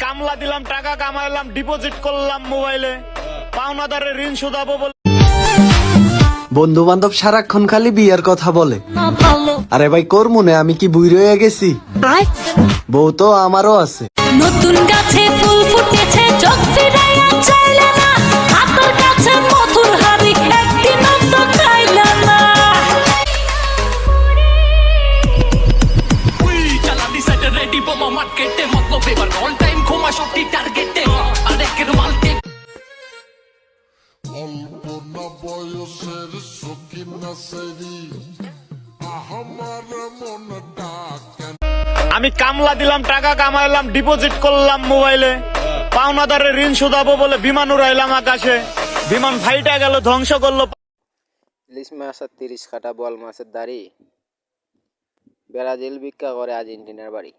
কামলা দিলাম, টাকা কামাইলাম, ডিপোজিট করলাম মোবাইলে, পাওনাদারের ঋণ শোধাবো বলে। বন্ধু বান্ধব সারাক্ষণ খালি বিয়ের কথা বলে। আরে ভাই কোর মনে আমি কি বুই রয়ে গেছি? বউ তো আমারও আছে। নতুন গাছে ফুল ফুটেছে, চোখ ফিরাইয়া চাইলে না, হাতের কাছে মধুর হাড়ি, একদিনও তো খাইলে না। চালাদি সেট রেডি বোমা মার্কেটে, মতলব এবার অল টাইম ঘুমা সবটি টার্গেটে, আরেকের মালকে অল্প না বয়সের সকিনা সেরি আমার মনটা কেন। আমি কামলা দিলাম, টাকা কামাইলাম, ডিপোজিট করলাম মোবাইলে, পাওনাদারের ঋণ শোধাবো বলে বিমান উড়াইলাম আকাশে, বিমান ফাইটা গেল, ধ্বংস করলো। ইলিশ মাছের 30 কাটা, বোয়াল মাছের দাড়ি, ব্রাজিল ভিক্ষা করে আর্জেন্টিনার বাড়ি।